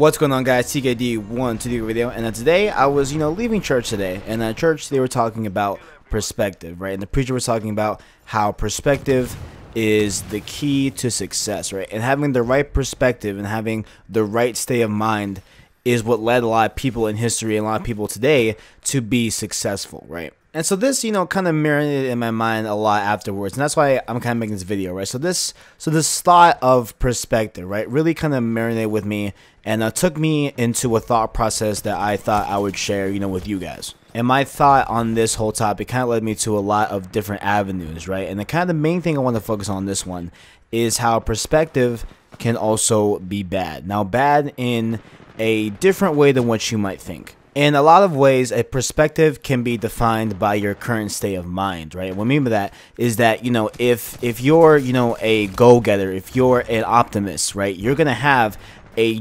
What's going on, guys? TKD1 to do a video, and today I was leaving church today, and at church they were talking about perspective, right? And the preacher was talking about how perspective is the key to success, right? And having the right perspective and having the right state of mind is what led a lot of people in history and a lot of people today to be successful, right? And so this, kind of marinated in my mind a lot afterwards, and that's why I'm kind of making this video, right? So this thought of perspective, right, really kind of marinated with me, and took me into a thought process that I thought I would share, with you guys. And my thought on this whole topic kind of led me to a lot of different avenues, right? And the main thing I want to focus on this one is how perspective can also be bad. Now, bad in a different way than what you might think. In a lot of ways, a perspective can be defined by your current state of mind, right? What I mean by that is that, if you're, a go-getter, if you're an optimist, right, you're going to have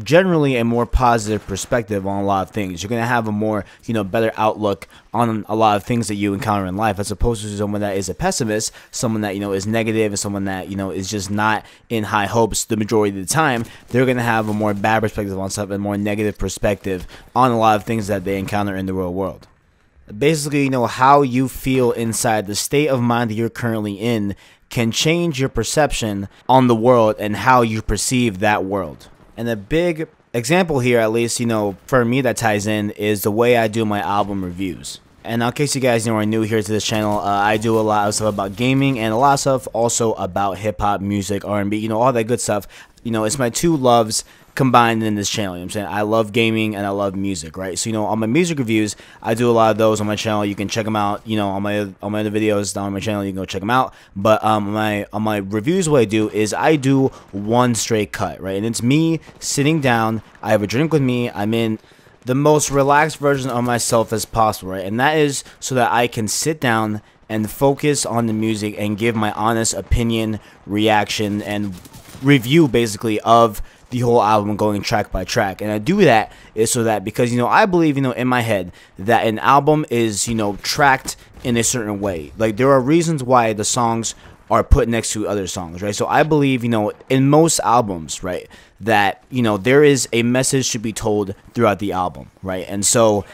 generally a more positive perspective on a lot of things. You're going to have a more, better outlook on a lot of things that you encounter in life, as opposed to someone that is a pessimist, someone that, is negative, and someone that, is just not in high hopes the majority of the time. They're going to have a more bad perspective on stuff and more negative perspective on a lot of things that they encounter in the real world. Basically, how you feel inside, the state of mind that you're currently in can change your perception on the world and how you perceive that world. And a big example here, at least, for me that ties in, is the way I do my album reviews. And in case you guys are new here to this channel, I do a lot of stuff about gaming and a lot of stuff also about hip-hop, music, R&B, all that good stuff. It's my two loves combined in this channel. I'm saying I love gaming and I love music, right? So on my music reviews, I do a lot of those on my channel. You can check them out, on my other videos down on my channel. You can go check them out. But on my reviews, what I do is I do one straight cut, right? And it's me sitting down. I have a drink with me. I'm in the most relaxed version of myself as possible, right? And that is so that I can sit down and focus on the music and give my honest opinion, reaction, and review basically of the whole album, going track by track. And I do that is so that because I believe in my head that an album is tracked in a certain way. Like, there are reasons why the songs are put next to other songs, right? So I believe in most albums, right, that there is a message to be told throughout the album, right? And so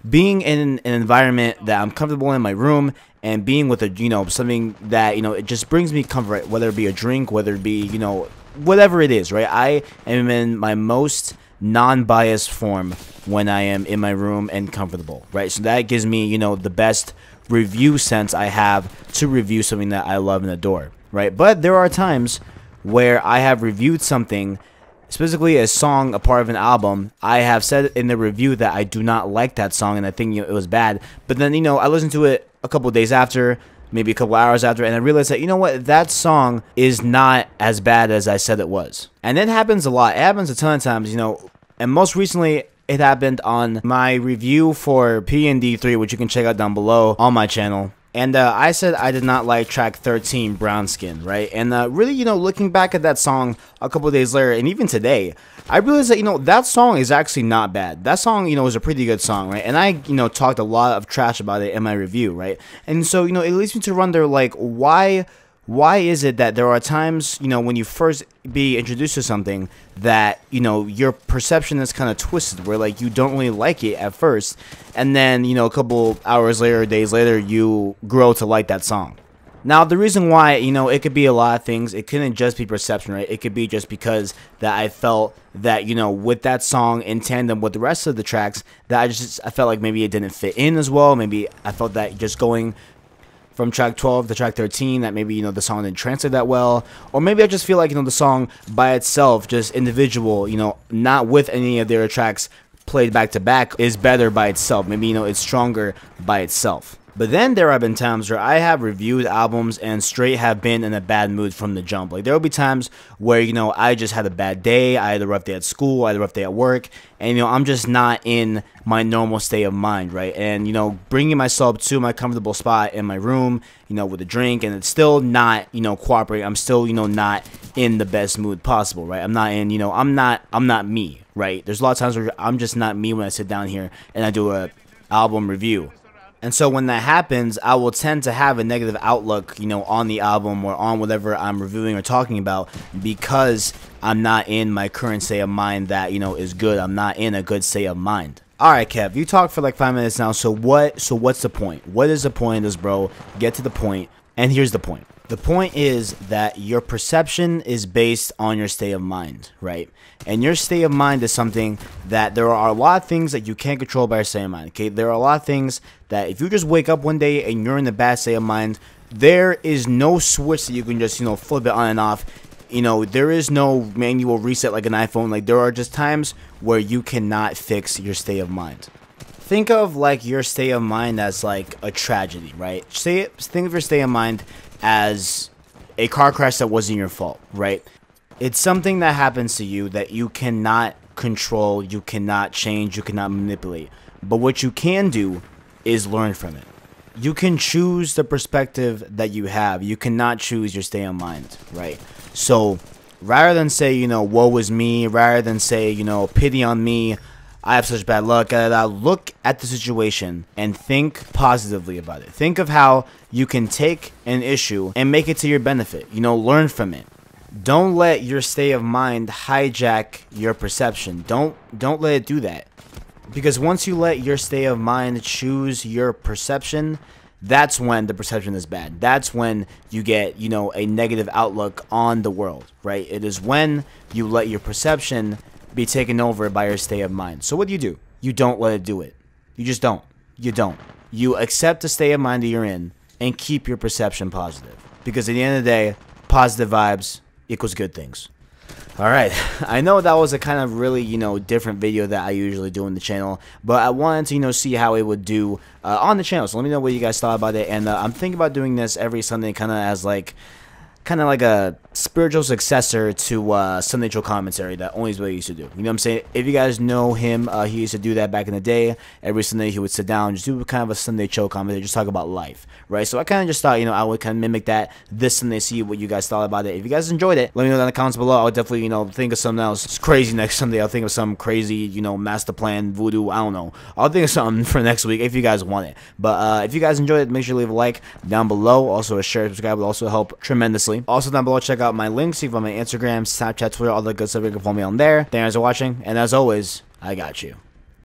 being in an environment that I'm comfortable in, my room, and being with something that it just brings me comfort, whether it be a drink, whether it be whatever it is, right? I am in my most non-biased form when I am in my room and comfortable, right? So that gives me the best review sense I have to review something that I love and adore, right? But there are times where I have reviewed something, specifically a song, a part of an album. I have said in the review that I do not like that song and I think it was bad, but then I listened to it a couple days after, maybe a couple hours after, and I realized that that song is not as bad as I said it was. And it happens a lot. It happens a ton of times, and most recently it happened on my review for P&D3, which you can check out down below on my channel. And I said I did not like track 13, Brown Skin, right? And really, looking back at that song a couple of days later, and even today, I realized that, that song is actually not bad. That song, is a pretty good song, right? And I, talked a lot of trash about it in my review, right? And so, it leads me to wonder, like, why is it that there are times, when you first be introduced to something that, your perception is kind of twisted, where, like, you don't really like it at first, and then, a couple hours later, days later, you grow to like that song. Now, the reason why, it could be a lot of things. It couldn't just be perception, right? It could be just because that I felt that, with that song in tandem with the rest of the tracks, that I felt like maybe it didn't fit in as well. Maybe I felt that just going from track 12 to track 13, that maybe, the song didn't translate that well. Or maybe I just feel like, the song by itself, just individual, not with any of their tracks played back to back, is better by itself. Maybe, it's stronger by itself. But then there have been times where I have reviewed albums and straight have been in a bad mood from the jump. Like, there will be times where, I just had a bad day, I had a rough day at school, I had a rough day at work, and, I'm just not in my normal state of mind, right? And, bringing myself to my comfortable spot in my room, with a drink, and it's still not, cooperating. I'm still, not in the best mood possible, right? I'm not in, I'm not me, right? There's a lot of times where I'm just not me when I sit down here and I do a album review. And so when that happens, I will tend to have a negative outlook, on the album or on whatever I'm reviewing or talking about, because I'm not in my current state of mind that, is good. I'm not in a good state of mind. All right, Kev, you talked for like 5 minutes now. So what's the point? What is the point of this, bro? Get to the point. And here's the point. The point is that your perception is based on your state of mind, right? And your state of mind is something that there are a lot of things that you can't control by your state of mind, okay? There are a lot of things that if you just wake up one day and you're in a bad state of mind, there is no switch that you can just, flip it on and off. There is no manual reset like an iPhone. Like, there are just times where you cannot fix your state of mind. Think of like your state of mind as like a tragedy, right? Think of your state of mind as a car crash that wasn't your fault, right? It's something that happens to you that you cannot control, you cannot change, you cannot manipulate. But what you can do is learn from it. You can choose the perspective that you have. You cannot choose your state of mind, right? So rather than say, woe is me, rather than say, pity on me, I have such bad luck, look at the situation and think positively about it. Think of how you can take an issue and make it to your benefit. Learn from it. Don't let your state of mind hijack your perception. Don't let it do that. Because once you let your state of mind choose your perception, that's when the perception is bad. That's when you get, a negative outlook on the world, right? It is when you let your perception be taken over by your state of mind. So what do? You don't let it do it. You just don't. You don't. You accept the state of mind that you're in and keep your perception positive. Because at the end of the day, positive vibes equals good things. Alright, I know that was a kind of really, different video that I usually do on the channel, but I wanted to, see how it would do on the channel. So let me know what you guys thought about it, and I'm thinking about doing this every Sunday kind of as like a spiritual successor to Sunday Chill Commentary that only is what he used to do. You know what I'm saying? If you guys know him, he used to do that back in the day. Every Sunday he would sit down, just do kind of a Sunday Chill Commentary, just talk about life, right? So I kind of just thought, I would kind of mimic that this Sunday, see what you guys thought about it. If you guys enjoyed it, let me know down in the comments below. I'll definitely, think of something else crazy next Sunday. I'll think of some crazy, master plan, voodoo, I don't know. I'll think of something for next week if you guys want it. But if you guys enjoyed it, make sure to leave a like down below. Also, a share, subscribe would also help tremendously. Also down below, check out my links. You can find my Instagram, Snapchat, Twitter, all the good stuff. You can follow me on there. Thanks for watching, and as always, I got you.